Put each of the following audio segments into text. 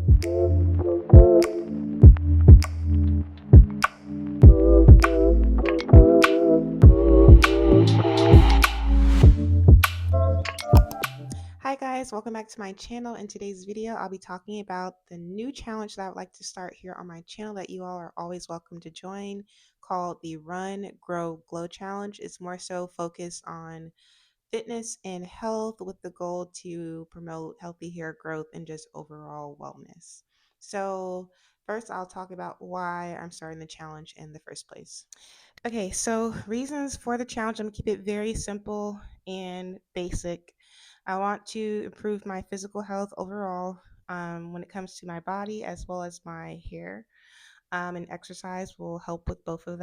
Hi guys, welcome back to my channel. In today's video, I'll be talking about the new challenge that I would like to start here on my channel that you all are always welcome to join, called the Run, Grow, Glow Challenge. It's more so focused on fitness and health with the goal to promote healthy hair growth and just overall wellness. So first I'll talk about why I'm starting the challenge in the first place. Okay, so reasons for the challenge, I'm gonna keep it very simple and basic. I want to improve my physical health overall when it comes to my body as well as my hair. And exercise will help with both of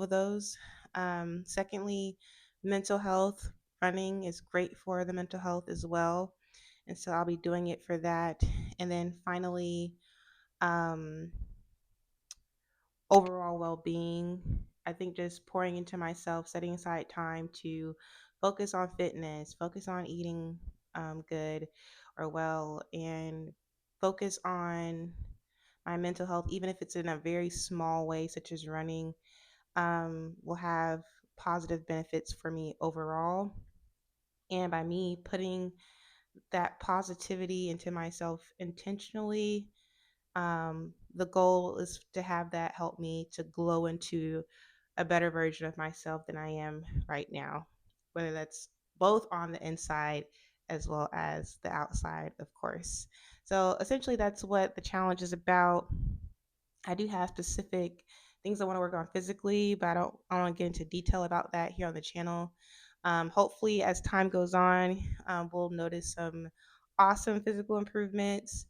those. Secondly, mental health. Running is great for the mental health as well. And so I'll be doing it for that. And then finally, um, overall well-being. I think just pouring into myself, setting aside time to focus on fitness, focus on eating good or well, and focus on my mental health, even if it's in a very small way, such as running, will have positive benefits for me overall. And by me putting that positivity into myself intentionally, the goal is to have that help me to glow into a better version of myself than I am right now, whether that's both on the inside as well as the outside, of course. So essentially, that's what the challenge is about. I do have specific things I want to work on physically, but I don't want to get into detail about that here on the channel. Hopefully, as time goes on, we'll notice some awesome physical improvements,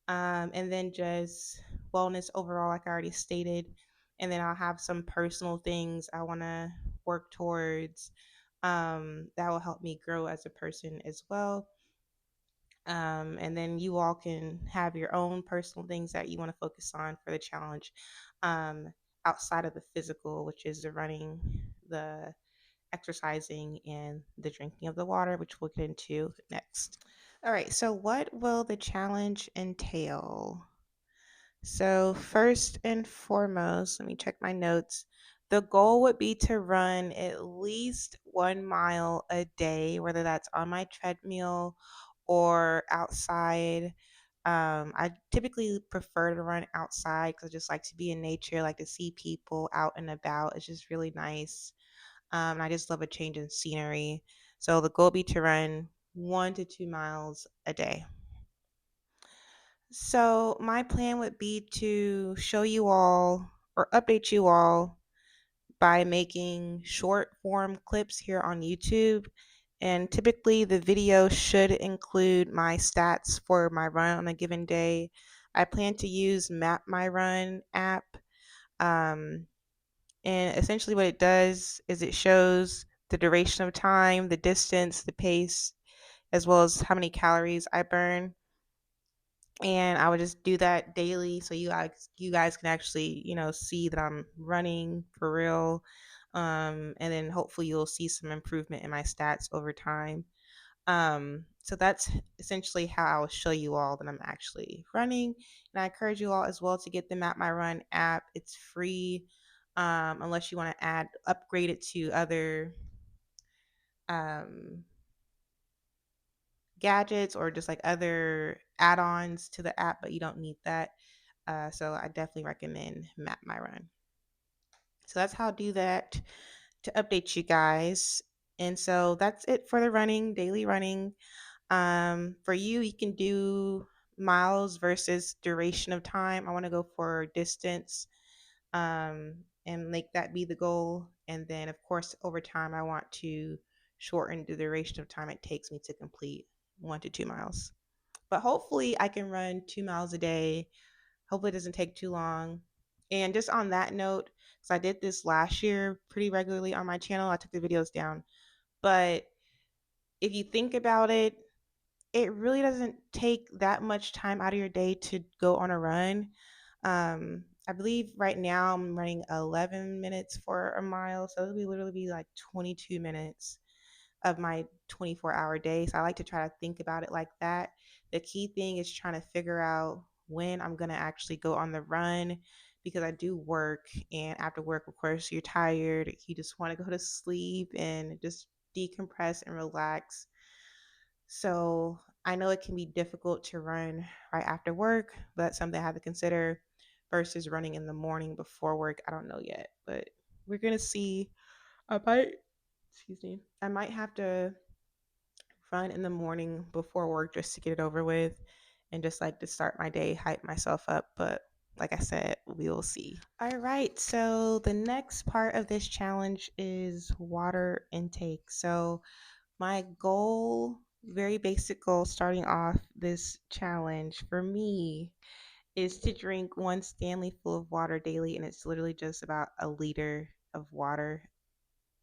and then just wellness overall, like I already stated. And then I'll have some personal things I want to work towards, that will help me grow as a person as well. And then you all can have your own personal things that you want to focus on for the challenge, um, outside of the physical, which is the running, the exercising, and the drinking of the water, which we'll get into next. All right, so what will the challenge entail? So, first and foremost, let me check my notes. The goal would be to run at least 1 mile a day, whether that's on my treadmill or outside. I typically prefer to run outside because I just like to be in nature, like to see people out and about. It's just really nice. I just love a change in scenery. So, the goal would be to run 1 to 2 miles a day. So, my plan would be to show you all or update you all by making short form clips here on YouTube. And typically, the video should include my stats for my run on a given day. I plan to use Map My Run app. Um, and essentially, what it does is it shows the duration of time, the distance, the pace, as well as how many calories I burn, and I would just do that daily so you guys can actually, see that I'm running for real. And then hopefully you'll see some improvement in my stats over time. So that's essentially how I'll show you all that I'm actually running. And I encourage you all as well to get the Map My Run app. It's free, unless you want to upgrade it to other um, gadgets or just like other add-ons to the app, but you don't need that. So I definitely recommend Map My Run. So that's how I'll do that to update you guys. And so that's it for the running, daily running. For you, you can do miles versus duration of time. I want to go for distance, and make that be the goal. And then, of course, over time, I want to shorten the duration of time it takes me to complete 1 to 2 miles. But hopefully, I can run 2 miles a day. Hopefully, it doesn't take too long. And just on that note, because I did this last year pretty regularly on my channel, I took the videos down. But if you think about it, it really doesn't take that much time out of your day to go on a run. I believe right now I'm running 11 minutes for a mile, so it'll be literally be like 22 minutes of my 24-hour day. So I like to try to think about it like that. The key thing is trying to figure out when I'm going to actually go on the run because I do work. And after work, of course, you're tired. You just want to go to sleep and just decompress and relax. So I know it can be difficult to run right after work, but that's something I have to consider versus running in the morning before work. I don't know yet, but we're going to see. I might, excuse me, I might have to run in the morning before work just to get it over with and just like to start my day, hype myself up. But like I said, we will see. All right. So the next part of this challenge is water intake. So my goal, very basic goal starting off this challenge for me is to drink one Stanley full of water daily. And it's literally just about a liter of water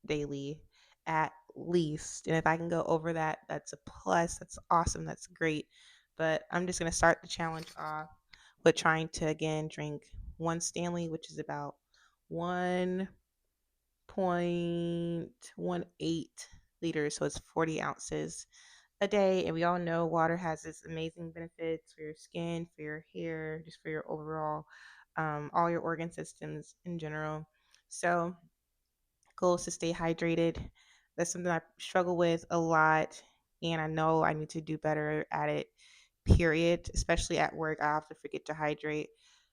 daily at least. And if I can go over that, that's a plus. That's awesome. That's great. But I'm just going to start the challenge off with trying to again drink one Stanley, which is about 1.18 liters. So it's 40 ounces a day. And we all know water has its amazing benefits for your skin, for your hair, just for your overall, all your organ systems in general. So goal is to stay hydrated. That's something I struggle with a lot, and I know I need to do better at it, period. Especially at work, I often forget to hydrate.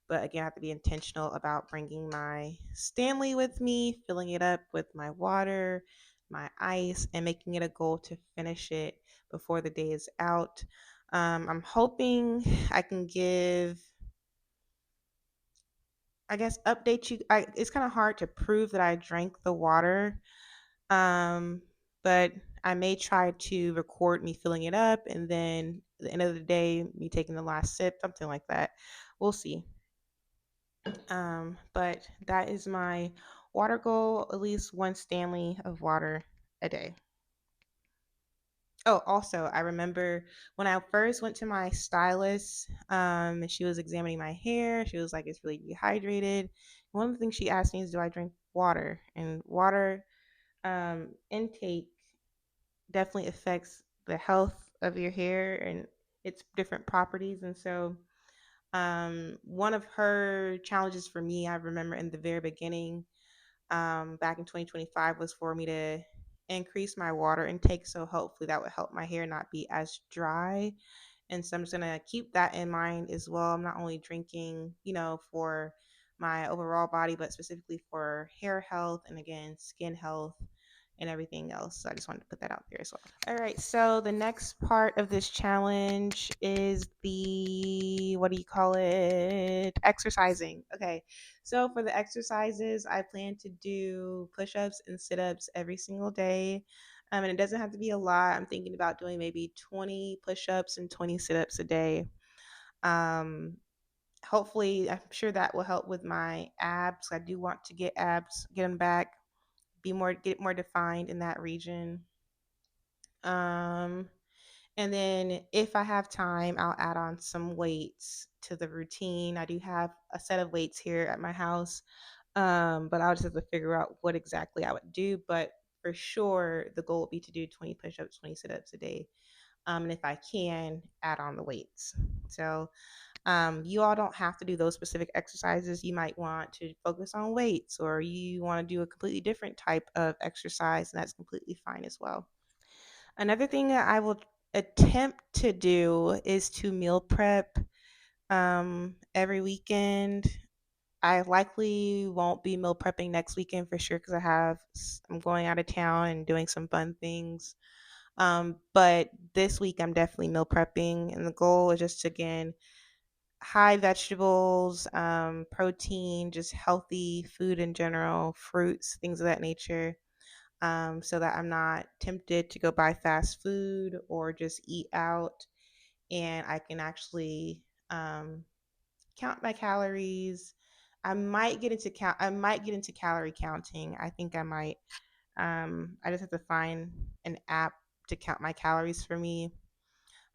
But again, I have to be intentional about bringing my Stanley with me, filling it up with my water, my ice, and making it a goal to finish it before the day is out. I'm hoping I can give, I guess, update you. It's kind of hard to prove that I drank the water, um, but I may try to record me filling it up and then at the end of the day, me taking the last sip, something like that. We'll see. But that is my water goal, at least one Stanley of water a day. Oh, also, I remember when I first went to my stylist, and she was examining my hair. She was like, "It's really dehydrated." One of the things she asked me is, "Do I drink water?" And water intake definitely affects the health of your hair and its different properties. And so, one of her challenges for me, I remember in the very beginning, back in 2025, was for me to increase my water intake. So, hopefully, that would help my hair not be as dry. And so, I'm just going to keep that in mind as well. I'm not only drinking, for my overall body, but specifically for hair health and again, skin health and everything else. So I just wanted to put that out there as well. All right, so the next part of this challenge is the, what do you call it? Exercising. Okay, so for the exercises, I plan to do push ups and sit ups every single day. And it doesn't have to be a lot. I'm thinking about doing maybe 20 push ups and 20 sit ups a day. Um, Hopefully, I'm sure that will help with my abs. I do want to get abs, get them back, get more defined in that region. Um, and then if I have time, I'll add on some weights to the routine. I do have a set of weights here at my house, but I'll just have to figure out what exactly I would do. But for sure, the goal would be to do 20 push ups, 20 sit ups a day. And if I can, add on the weights. So you all don't have to do those specific exercises. You might want to focus on weights, or you want to do a completely different type of exercise, and that's completely fine as well. Another thing that I will attempt to do is to meal prep every weekend. I likely won't be meal prepping next weekend for sure because I'm going out of town and doing some fun things. But this week I'm definitely meal prepping, and the goal is just to, again, high vegetables, protein, just healthy food in general, fruits, things of that nature, so that I'm not tempted to go buy fast food or just eat out, and I can actually count my calories. I might get into calorie counting. I think I might. I just have to find an app to count my calories for me.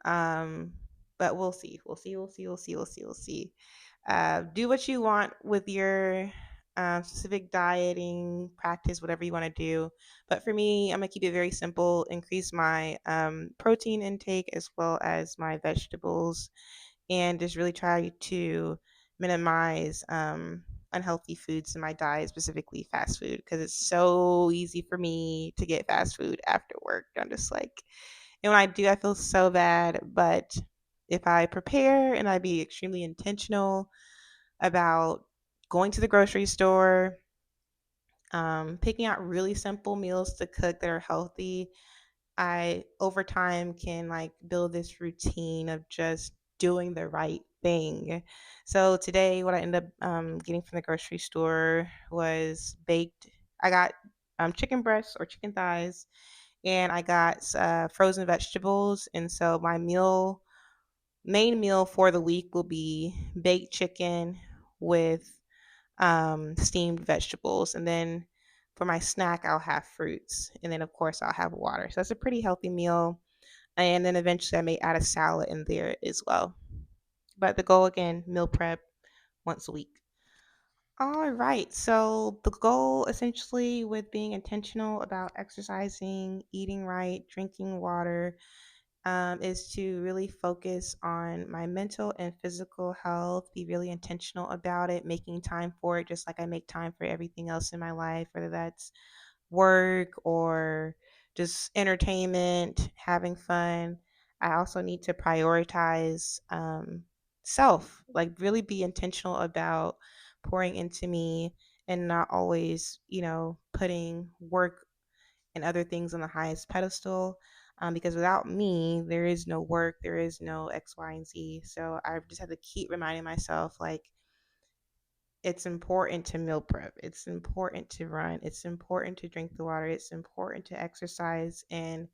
Um, but we'll see. We'll see. We'll see. We'll see. We'll see. We'll see. Do what you want with your specific dieting practice, whatever you want to do. But for me, I'm gonna keep it very simple. Increase my protein intake as well as my vegetables and just really try to minimize unhealthy foods in my diet, specifically fast food, because it's so easy for me to get fast food after work. I'm just like, and when I do, I feel so bad. But if I prepare and I be extremely intentional about going to the grocery store, picking out really simple meals to cook that are healthy, I over time can like build this routine of just doing the right thing. So today, what I ended up getting from the grocery store was baked. I got chicken breasts or chicken thighs, and I got frozen vegetables. And so my main meal for the week will be baked chicken with steamed vegetables. And then for my snack, I'll have fruits. And then, of course, I'll have water. So that's a pretty healthy meal. And then eventually I may add a salad in there as well. But the goal again, meal prep once a week. All right. So the goal essentially with being intentional about exercising, eating right, drinking water, is to really focus on my mental and physical health, be really intentional about it, making time for it, just like I make time for everything else in my life, whether that's work or just entertainment, having fun. I also need to prioritize self, like really be intentional about pouring into me and not always, putting work and other things on the highest pedestal. Because without me, there is no work, there is no X, Y, and Z. So I just have to keep reminding myself, like, it's important to meal prep, it's important to run, it's important to drink the water, it's important to exercise, and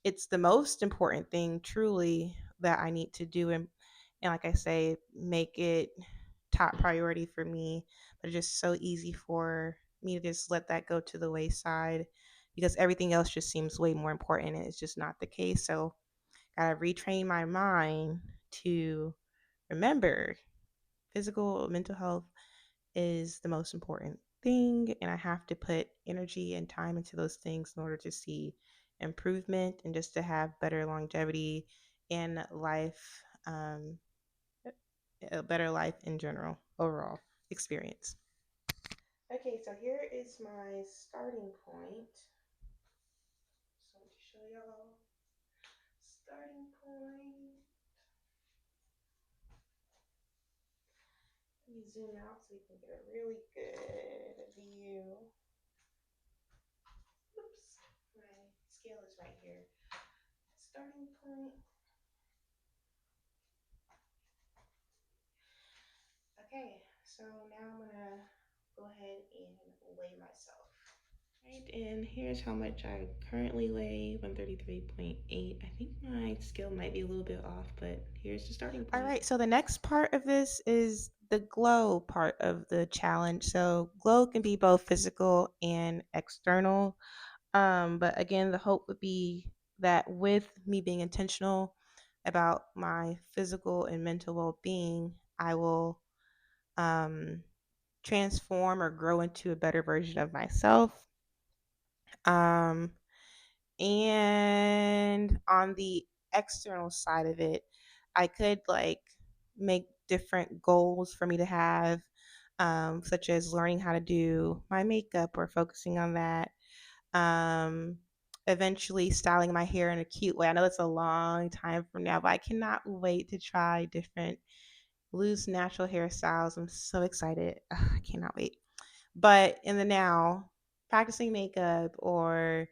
it's the most important thing truly that I need to do. And like I say, make it top priority for me. But it's just so easy for me to just let that go to the wayside because everything else just seems way more important, and it's just not the case. So gotta retrain my mind to remember physical mental health is the most important thing, and I have to put energy and time into those things in order to see improvement and just to have better longevity in life, a better life in general, overall experience. Okay, so here is my starting point. So to show y'all starting point. Let me zoom out so we can get a really good view. Oops, my scale is right here. Starting point. Okay, so now I'm gonna go ahead and weigh myself. Right, and here's how much I currently weigh, 133.8. I think my scale might be a little bit off, but here's the starting point. All right, so the next part of this is the glow part of the challenge. So glow can be both physical and external. But again, the hope would be that with me being intentional about my physical and mental well being, I will um, transform or grow into a better version of myself. Um, and on the external side of it, I could like make different goals for me to have, such as learning how to do my makeup or focusing on that. Um, Eventually styling my hair in a cute way. I know it's a long time from now, but I cannot wait to try different loose natural hairstyles. I'm so excited. Ugh, I cannot wait. But in the now, practicing makeup or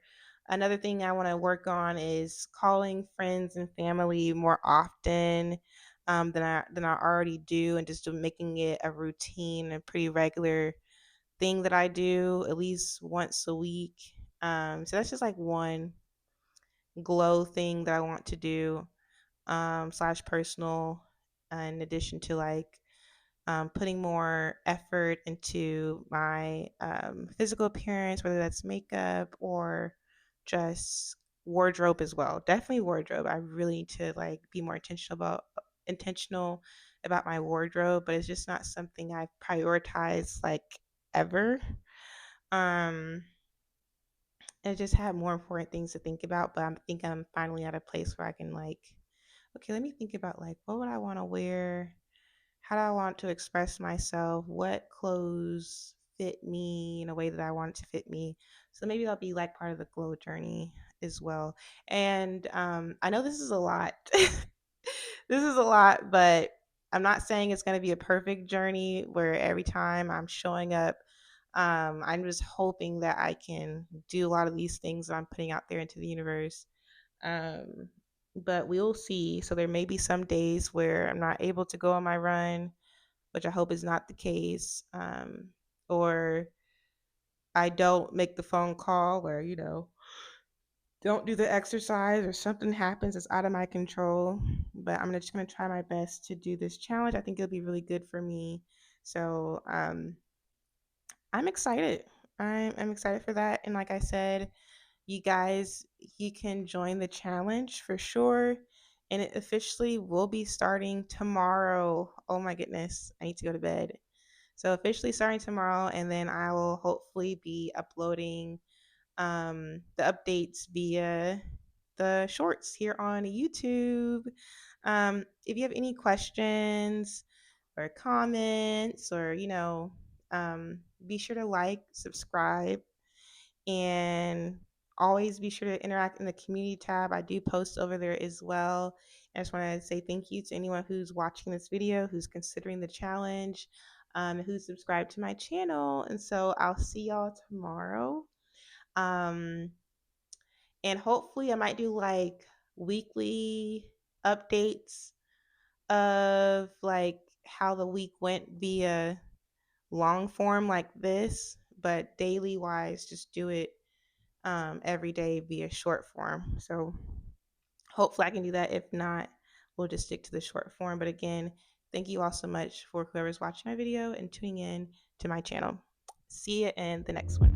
another thing I want to work on is calling friends and family more often than I already do, and just making it a routine, a pretty regular thing that I do at least once a week. So that's just like one glow thing that I want to do, slash personal, in addition to like putting more effort into my physical appearance, whether that's makeup or just wardrobe as well. Definitely wardrobe. I really need to like be more intentional about my wardrobe, but it's just not something I prioritize like ever. Um, I just have more important things to think about, but I think I'm finally at a place where I can like okay, let me think about like what would I want to wear? How do I want to express myself? What clothes fit me in a way that I want it to fit me? So maybe that'll be like part of the glow journey as well. And I know this is a lot. This is a lot, but I'm not saying it's going to be a perfect journey where every time I'm showing up, I'm just hoping that I can do a lot of these things that I'm putting out there into the universe. Um, but we'll see. So there may be some days where I'm not able to go on my run, which I hope is not the case. Or I don't make the phone call where, don't do the exercise or something happens that's out of my control. But I'm just gonna try my best to do this challenge. I think it'll be really good for me. So I'm excited. I'm excited for that. And like I said, you guys, you can join the challenge for sure. And it officially will be starting tomorrow. Oh my goodness, I need to go to bed. So officially starting tomorrow, and then I will hopefully be uploading the updates via the shorts here on YouTube. If you have any questions or comments, or be sure to like, subscribe, and always be sure to interact in the community tab. I do post over there as well. I just want to say thank you to anyone who's watching this video, who's considering the challenge, who's subscribed to my channel. And so I'll see y'all tomorrow. Um, and hopefully, I might do like weekly updates of like how the week went via long form like this, but daily wise, just do it every day via short form. So hopefully I can do that. If not, we'll just stick to the short form. But again, thank you all so much for whoever's watching my video and tuning in to my channel. See you in the next one.